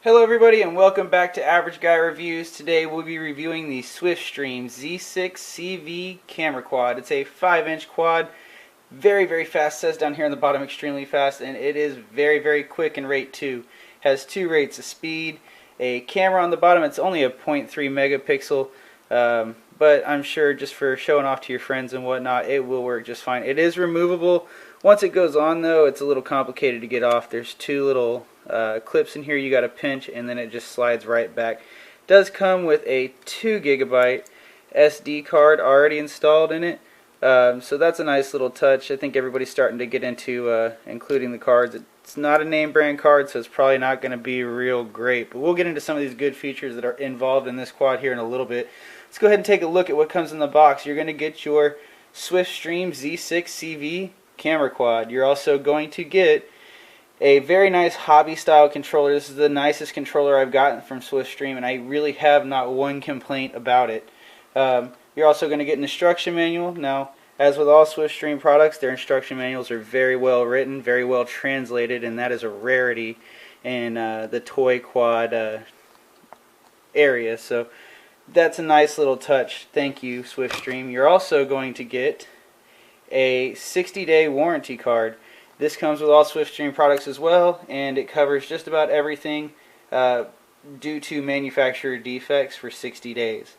Hello everybody and welcome back to Average Guy Reviews. Today we'll be reviewing the Swift Stream Z-6CV Camera Quad. It's a 5-inch quad, very fast, says down here on the bottom extremely fast, and it is very quick in rate 2. Has 2 rates of speed, a camera on the bottom. It's only a 0.3 megapixel, but I'm sure just for showing off to your friends and whatnot, it will work just fine. It is removable. Once it goes on though, it's a little complicated to get off. There's 2 little clips in here you got to pinch, and then it just slides right back. It does come with a 2 gigabyte SD card already installed in it, so that's a nice little touch. I think everybody's starting to get into including the cards. It's not a name brand card, so it's probably not going to be real great, but we'll get into some of these good features that are involved in this quad here in a little bit. Let's go ahead and take a look at what comes in the box. You're going to get your Swift Stream Z-6CV Camera Quad. You're also going to get a very nice hobby style controller. This is the nicest controller I've gotten from Swift Stream, and I really have not one complaint about it. You're also going to get an instruction manual. Now, as with all Swift Stream products, their instruction manuals are very well written, very well translated, and that is a rarity in the toy quad area. So that's a nice little touch. Thank you, Swift Stream. You're also going to get a 60-day warranty card. This comes with all Swift Stream products as well, and it covers just about everything due to manufacturer defects for 60 days.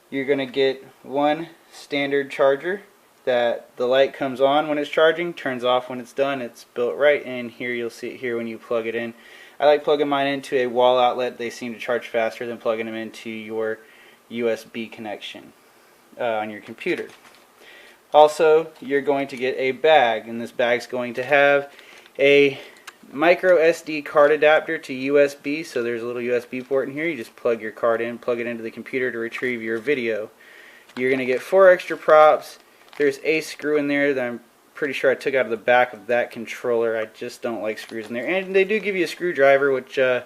You're going to get one standard charger that the light comes on when it's charging, turns off when it's done. It's built right in here. You'll see it here when you plug it in. I like plugging mine into a wall outlet. They seem to charge faster than plugging them into your USB connection on your computer. Also, you're going to get a bag, and this bag's going to have a micro SD card adapter to USB. So there's a little USB port in here. You just plug your card in, plug it into the computer to retrieve your video. You're going to get 4 extra props. There's a screw in there that I'm pretty sure I took out of the back of that controller. I just don't like screws in there. And they do give you a screwdriver, which the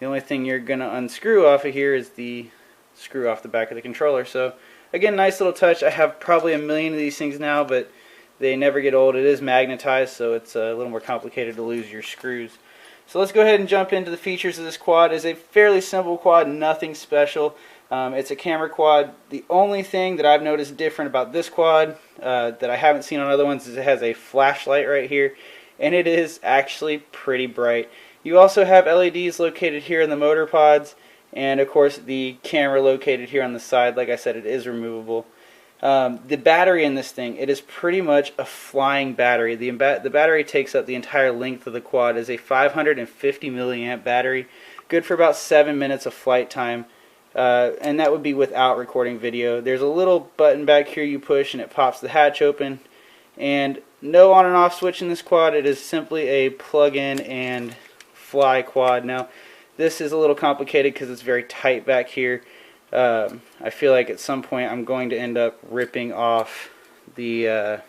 only thing you're going to unscrew off of here is the screw off the back of the controller. So again, nice little touch. I have probably a million of these things now, but they never get old. It is magnetized, so it's a little more complicated to lose your screws. So let's go ahead and jump into the features of this quad. It's a fairly simple quad, nothing special. It's a camera quad. The only thing that I've noticed different about this quad that I haven't seen on other ones is it has a flashlight right here, and it is actually pretty bright. You also have LEDs located here in the motor pods, and of course the camera located here on the side. Like I said, it is removable. The battery in this thing, it is pretty much a flying battery. The battery takes up the entire length of the quad. It is a 550 milliamp battery, good for about 7 minutes of flight time, and that would be without recording video. There's a little button back here you push and it pops the hatch open, and no on and off switch in this quad. It is simply a plug-in and fly quad. Now, this is a little complicated because it's very tight back here. I feel like at some point I'm going to end up ripping off the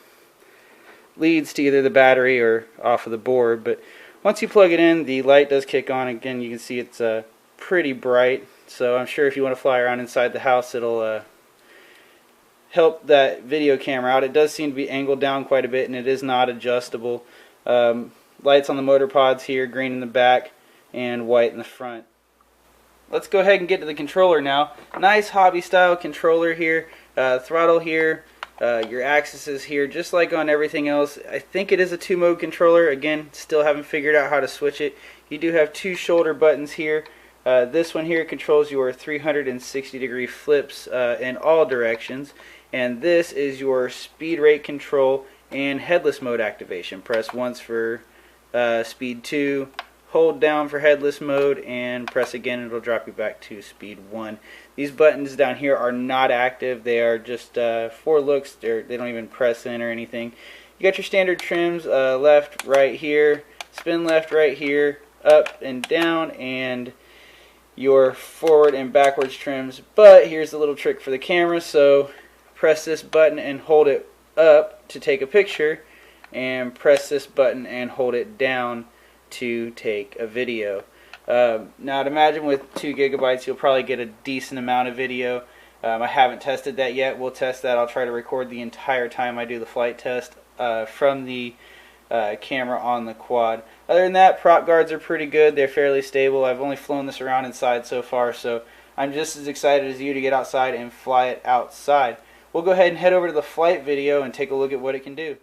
leads to either the battery or off of the board. But once you plug it in, the light does kick on. Again, you can see it's pretty bright. So I'm sure if you want to fly around inside the house, it'll help that video camera out. It does seem to be angled down quite a bit, and it is not adjustable. Lights on the motor pods here, green in the back and white in the front. Let's go ahead and get to the controller now. Nice hobby style controller here. Throttle here, your axis is here, just like on everything else. I think it is a 2-mode controller. Again, still haven't figured out how to switch it. You do have 2 shoulder buttons here. This one here controls your 360-degree flips in all directions, and this is your speed rate control and headless mode activation. Press once for speed 2, hold down for headless mode, and press again, and it'll drop you back to speed 1. These buttons down here are not active. They are just for looks. They don't even press in or anything. You got your standard trims, left, right here, spin left, right here, up and down, and your forward and backwards trims. But here's the little trick for the camera. So press this button and hold it up to take a picture, and press this button and hold it down to take a video. Now I'd imagine with 2 gigabytes you'll probably get a decent amount of video. I haven't tested that yet. We'll test that. I'll try to record the entire time I do the flight test from the camera on the quad. Other than that, prop guards are pretty good. They're fairly stable. I've only flown this around inside so far, so I'm just as excited as you to get outside and fly it outside. We'll go ahead and head over to the flight video and take a look at what it can do.